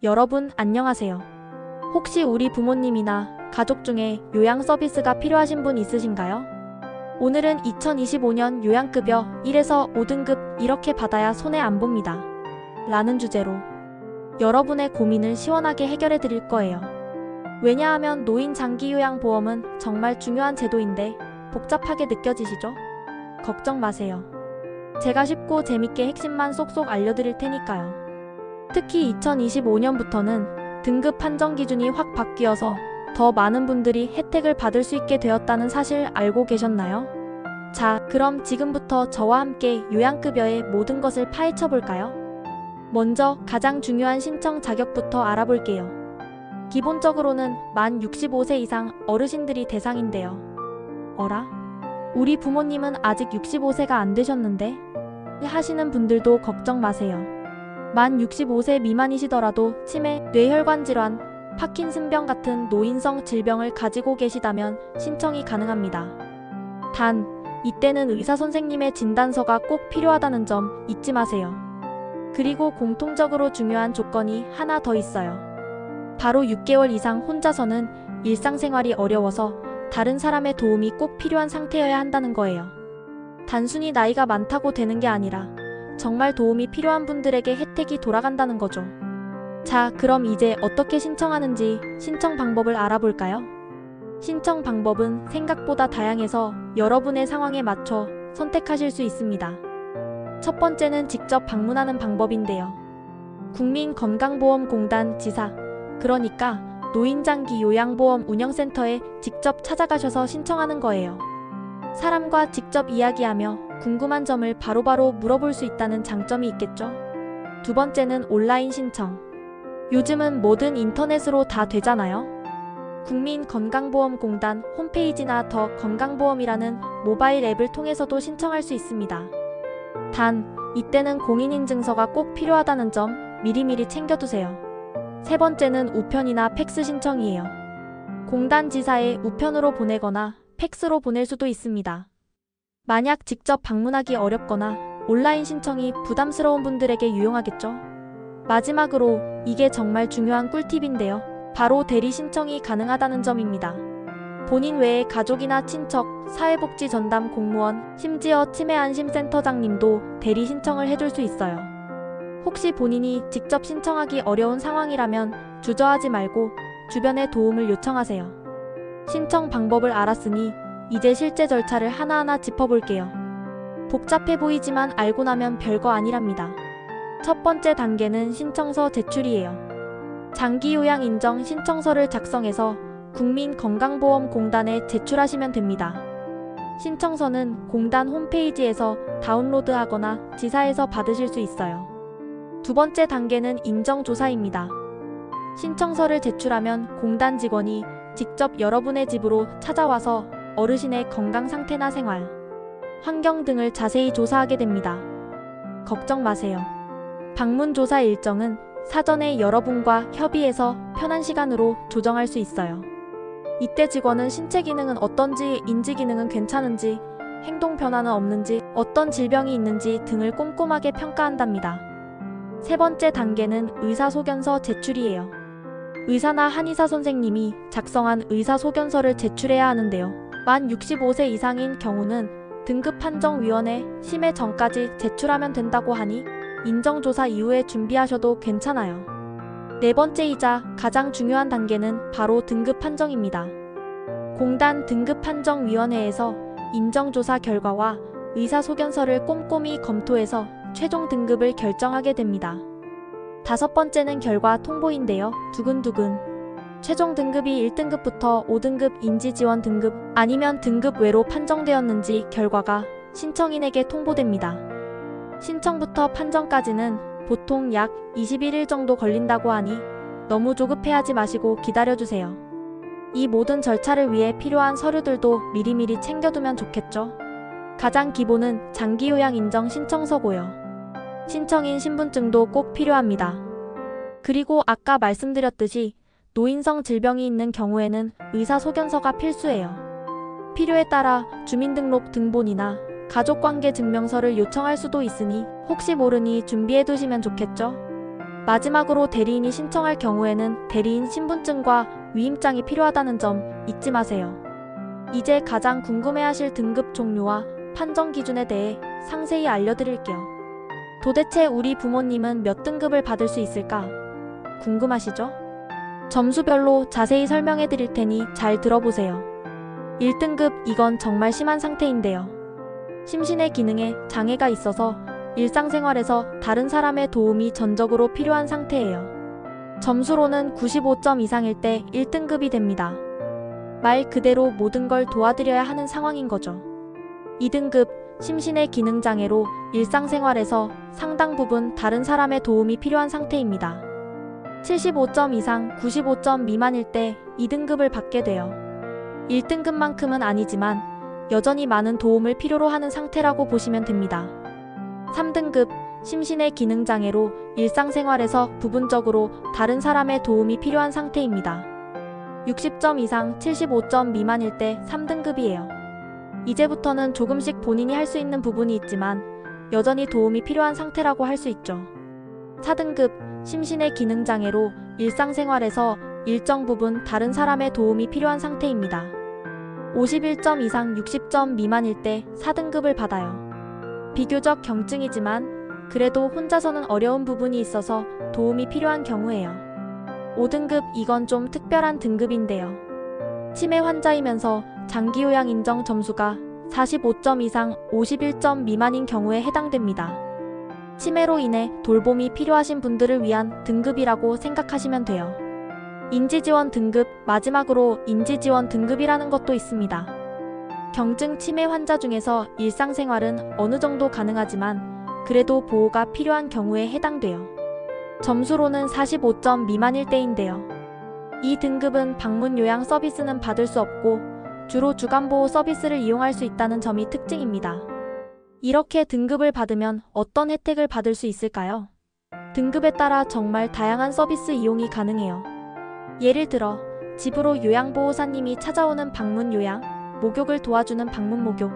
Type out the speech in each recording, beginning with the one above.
여러분 안녕하세요. 혹시 우리 부모님이나 가족 중에 요양 서비스가 필요하신 분 있으신가요? 오늘은 2025년 요양급여 1에서 5등급 이렇게 받아야 손해 안 봅니다. 라는 주제로 여러분의 고민을 시원하게 해결해 드릴 거예요. 왜냐하면 노인 장기 요양 보험은 정말 중요한 제도인데 복잡하게 느껴지시죠? 걱정 마세요. 제가 쉽고 재밌게 핵심만 쏙쏙 알려드릴 테니까요. 특히 2025년부터는 등급 판정 기준이 확 바뀌어서 더 많은 분들이 혜택을 받을 수 있게 되었다는 사실 알고 계셨나요? 자, 그럼 지금부터 저와 함께 요양급여의 모든 것을 파헤쳐 볼까요? 먼저 가장 중요한 신청 자격부터 알아볼게요. 기본적으로는 만 65세 이상 어르신들이 대상인데요. 어라? 우리 부모님은 아직 65세가 안 되셨는데? 하시는 분들도 걱정 마세요. 만 65세 미만이시더라도 치매, 뇌혈관 질환, 파킨슨병 같은 노인성 질병을 가지고 계시다면 신청이 가능합니다. 단, 이때는 의사 선생님의 진단서가 꼭 필요하다는 점 잊지 마세요. 그리고 공통적으로 중요한 조건이 하나 더 있어요. 바로 6개월 이상 혼자서는 일상생활이 어려워서 다른 사람의 도움이 꼭 필요한 상태여야 한다는 거예요. 단순히 나이가 많다고 되는 게 아니라 정말 도움이 필요한 분들에게 혜택이 돌아간다는 거죠. 자, 그럼 이제 어떻게 신청하는지 신청 방법을 알아볼까요? 신청 방법은 생각보다 다양해서 여러분의 상황에 맞춰 선택하실 수 있습니다. 첫 번째는 직접 방문하는 방법인데요. 국민건강보험공단 지사, 그러니까 노인장기 요양보험 운영센터에 직접 찾아가셔서 신청하는 거예요. 사람과 직접 이야기하며 궁금한 점을 바로바로 물어볼 수 있다는 장점이 있겠죠. 두 번째는 온라인 신청. 요즘은 뭐든 인터넷으로 다 되잖아요. 국민건강보험공단 홈페이지나 더 건강보험이라는 모바일 앱을 통해서도 신청할 수 있습니다. 단, 이때는 공인인증서가 꼭 필요하다는 점 미리미리 챙겨두세요. 세 번째는 우편이나 팩스 신청이에요. 공단 지사에 우편으로 보내거나 팩스로 보낼 수도 있습니다. 만약 직접 방문하기 어렵거나 온라인 신청이 부담스러운 분들에게 유용하겠죠? 마지막으로 이게 정말 중요한 꿀팁인데요. 바로 대리 신청이 가능하다는 점입니다. 본인 외에 가족이나 친척, 사회복지 전담 공무원, 심지어 치매안심센터장님도 대리 신청을 해줄 수 있어요. 혹시 본인이 직접 신청하기 어려운 상황이라면 주저하지 말고 주변의 도움을 요청하세요. 신청 방법을 알았으니 이제 실제 절차를 하나하나 짚어볼게요. 복잡해 보이지만 알고 나면 별거 아니랍니다. 첫 번째 단계는 신청서 제출이에요. 장기요양 인정 신청서를 작성해서 국민건강보험공단에 제출하시면 됩니다. 신청서는 공단 홈페이지에서 다운로드하거나 지사에서 받으실 수 있어요. 두 번째 단계는 인정조사입니다. 신청서를 제출하면 공단 직원이 직접 여러분의 집으로 찾아와서 어르신의 건강 상태나 생활, 환경 등을 자세히 조사하게 됩니다. 걱정 마세요. 방문 조사 일정은 사전에 여러분과 협의해서 편한 시간으로 조정할 수 있어요. 이때 직원은 신체 기능은 어떤지, 인지 기능은 괜찮은지, 행동 변화는 없는지, 어떤 질병이 있는지 등을 꼼꼼하게 평가한답니다. 세 번째 단계는 의사소견서 제출이에요. 의사나 한의사 선생님이 작성한 의사소견서를 제출해야 하는데요. 만 65세 이상인 경우는 등급판정위원회 심의 전까지 제출하면 된다고 하니 인정조사 이후에 준비하셔도 괜찮아요. 네 번째이자 가장 중요한 단계는 바로 등급판정입니다. 공단 등급판정위원회에서 인정조사 결과와 의사소견서를 꼼꼼히 검토해서 최종 등급을 결정하게 됩니다. 다섯 번째는 결과 통보인데요. 두근두근. 최종 등급이 1등급부터 5등급 인지지원 등급 아니면 등급 외로 판정되었는지 결과가 신청인에게 통보됩니다. 신청부터 판정까지는 보통 약 21일 정도 걸린다고 하니 너무 조급해하지 마시고 기다려주세요. 이 모든 절차를 위해 필요한 서류들도 미리미리 챙겨두면 좋겠죠? 가장 기본은 장기요양 인정 신청서고요. 신청인 신분증도 꼭 필요합니다. 그리고 아까 말씀드렸듯이 노인성 질병이 있는 경우에는 의사소견서가 필수예요. 필요에 따라 주민등록 등본이나 가족관계 증명서를 요청할 수도 있으니 혹시 모르니 준비해두시면 좋겠죠? 마지막으로 대리인이 신청할 경우에는 대리인 신분증과 위임장이 필요하다는 점 잊지 마세요. 이제 가장 궁금해하실 등급 종류와 판정 기준에 대해 상세히 알려드릴게요. 도대체 우리 부모님은 몇 등급을 받을 수 있을까? 궁금하시죠? 점수별로 자세히 설명해 드릴 테니 잘 들어보세요. 1등급, 이건 정말 심한 상태인데요. 심신의 기능에 장애가 있어서 일상생활에서 다른 사람의 도움이 전적으로 필요한 상태예요. 점수로는 95점 이상일 때 1등급이 됩니다. 말 그대로 모든 걸 도와드려야 하는 상황인 거죠. 2등급, 심신의 기능 장애로 일상생활에서 상당 부분 다른 사람의 도움이 필요한 상태입니다. 75점 이상 95점 미만일 때 2등급을 받게 돼요. 1등급만큼은 아니지만 여전히 많은 도움을 필요로 하는 상태라고 보시면 됩니다. 3등급, 심신의 기능 장애로 일상생활에서 부분적으로 다른 사람의 도움이 필요한 상태입니다. 60점 이상 75점 미만일 때 3등급이에요. 이제부터는 조금씩 본인이 할 수 있는 부분이 있지만 여전히 도움이 필요한 상태라고 할 수 있죠. 4등급, 심신의 기능 장애로 일상생활에서 일정 부분 다른 사람의 도움이 필요한 상태입니다. 51점 이상 60점 미만일 때 4등급을 받아요. 비교적 경증이지만 그래도 혼자서는 어려운 부분이 있어서 도움이 필요한 경우예요. 5등급, 이건 좀 특별한 등급인데요. 치매 환자이면서 장기요양 인정 점수가 45점 이상 51점 미만인 경우에 해당됩니다. 치매로 인해 돌봄이 필요하신 분들을 위한 등급이라고 생각하시면 돼요. 인지지원 등급, 마지막으로 인지지원 등급이라는 것도 있습니다. 경증 치매 환자 중에서 일상생활은 어느 정도 가능하지만 그래도 보호가 필요한 경우에 해당돼요. 점수로는 45점 미만일 때인데요. 이 등급은 방문 요양 서비스는 받을 수 없고 주로 주간보호 서비스를 이용할 수 있다는 점이 특징입니다. 이렇게 등급을 받으면 어떤 혜택을 받을 수 있을까요? 등급에 따라 정말 다양한 서비스 이용이 가능해요. 예를 들어 집으로 요양보호사님이 찾아오는 방문 요양, 목욕을 도와주는 방문 목욕,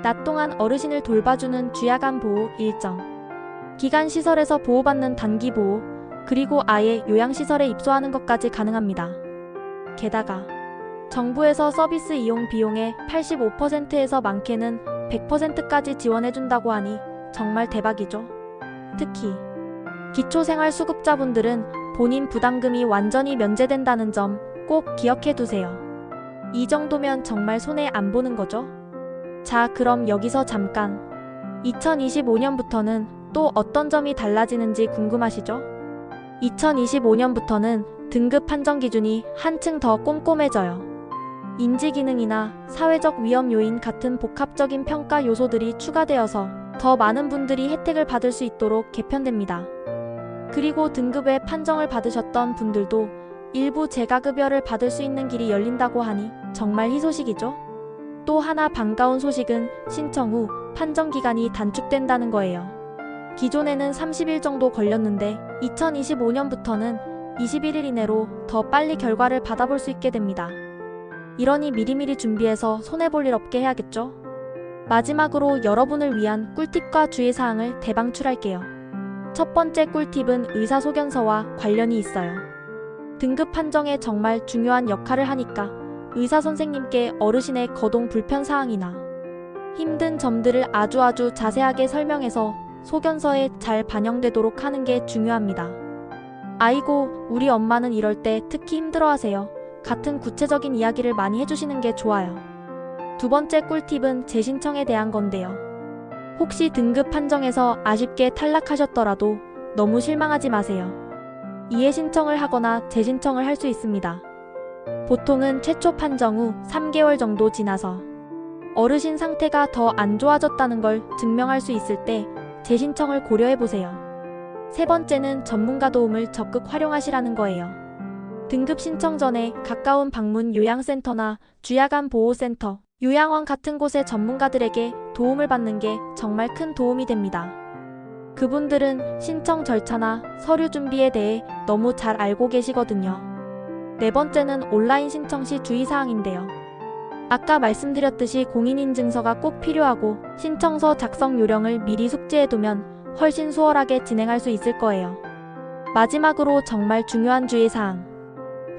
낮 동안 어르신을 돌봐주는 주야간 보호 일정, 기간 시설에서 보호받는 단기 보호, 그리고 아예 요양시설에 입소하는 것까지 가능합니다. 게다가 정부에서 서비스 이용 비용의 85%에서 많게는 100%까지 지원해준다고 하니 정말 대박이죠. 특히 기초생활수급자분들은 본인 부담금이 완전히 면제된다는 점 꼭 기억해두세요. 이 정도면 정말 손해 안 보는 거죠? 자, 그럼 여기서 잠깐 2025년부터는 또 어떤 점이 달라지는지 궁금하시죠? 2025년부터는 등급 판정 기준이 한층 더 꼼꼼해져요. 인지기능이나 사회적 위험 요인 같은 복합적인 평가 요소들이 추가되어서 더 많은 분들이 혜택을 받을 수 있도록 개편됩니다. 그리고 등급의 판정을 받으셨던 분들도 일부 재가급여를 받을 수 있는 길이 열린다고 하니 정말 희소식이죠. 또 하나 반가운 소식은 신청 후 판정 기간이 단축된다는 거예요. 기존에는 30일 정도 걸렸는데 2025년부터는 21일 이내로 더 빨리 결과를 받아볼 수 있게 됩니다. 이러니 미리미리 준비해서 손해볼 일 없게 해야겠죠? 마지막으로 여러분을 위한 꿀팁과 주의사항을 대방출할게요. 첫 번째 꿀팁은 의사소견서와 관련이 있어요. 등급 판정에 정말 중요한 역할을 하니까 의사 선생님께 어르신의 거동 불편사항이나 힘든 점들을 아주 자세하게 설명해서 소견서에 잘 반영되도록 하는 게 중요합니다. 아이고, 우리 엄마는 이럴 때 특히 힘들어하세요. 같은 구체적인 이야기를 많이 해주시는 게 좋아요. 두 번째 꿀팁은 재신청에 대한 건데요. 혹시 등급 판정에서 아쉽게 탈락하셨더라도 너무 실망하지 마세요. 이해 신청을 하거나 재신청을 할 수 있습니다. 보통은 최초 판정 후 3개월 정도 지나서 어르신 상태가 더 안 좋아졌다는 걸 증명할 수 있을 때 재신청을 고려해보세요. 세 번째는 전문가 도움을 적극 활용하시라는 거예요. 등급 신청 전에 가까운 방문 요양센터나 주야간 보호센터, 요양원 같은 곳의 전문가들에게 도움을 받는 게 정말 큰 도움이 됩니다. 그분들은 신청 절차나 서류 준비에 대해 너무 잘 알고 계시거든요. 네 번째는 온라인 신청 시 주의사항인데요. 아까 말씀드렸듯이 공인인증서가 꼭 필요하고 신청서 작성 요령을 미리 숙지해두면 훨씬 수월하게 진행할 수 있을 거예요. 마지막으로 정말 중요한 주의사항.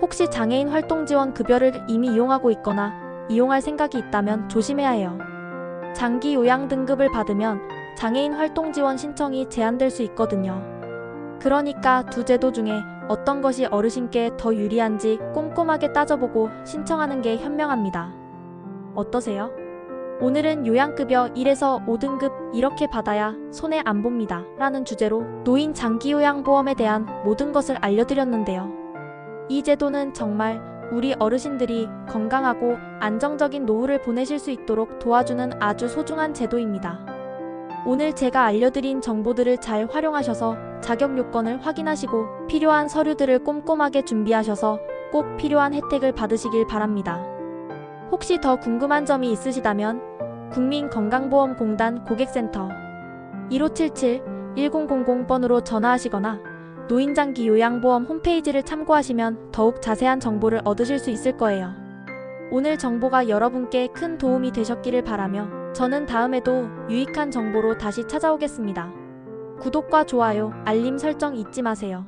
혹시 장애인 활동 지원 급여를 이미 이용하고 있거나 이용할 생각이 있다면 조심해야 해요. 장기 요양 등급을 받으면 장애인 활동 지원 신청이 제한될 수 있거든요. 그러니까 두 제도 중에 어떤 것이 어르신께 더 유리한지 꼼꼼하게 따져보고 신청하는 게 현명합니다. 어떠세요? 오늘은 요양급여 1에서 5등급 이렇게 받아야 손해 안 봅니다 라는 주제로 노인 장기요양보험에 대한 모든 것을 알려드렸는데요. 이 제도는 정말 우리 어르신들이 건강하고 안정적인 노후를 보내실 수 있도록 도와주는 아주 소중한 제도입니다. 오늘 제가 알려드린 정보들을 잘 활용하셔서 자격 요건을 확인하시고 필요한 서류들을 꼼꼼하게 준비하셔서 꼭 필요한 혜택을 받으시길 바랍니다. 혹시 더 궁금한 점이 있으시다면 국민건강보험공단 고객센터 1577-1000번으로 전화하시거나 노인장기요양보험 홈페이지를 참고하시면 더욱 자세한 정보를 얻으실 수 있을 거예요. 오늘 정보가 여러분께 큰 도움이 되셨기를 바라며 저는 다음에도 유익한 정보로 다시 찾아오겠습니다. 구독과 좋아요, 알림 설정 잊지 마세요.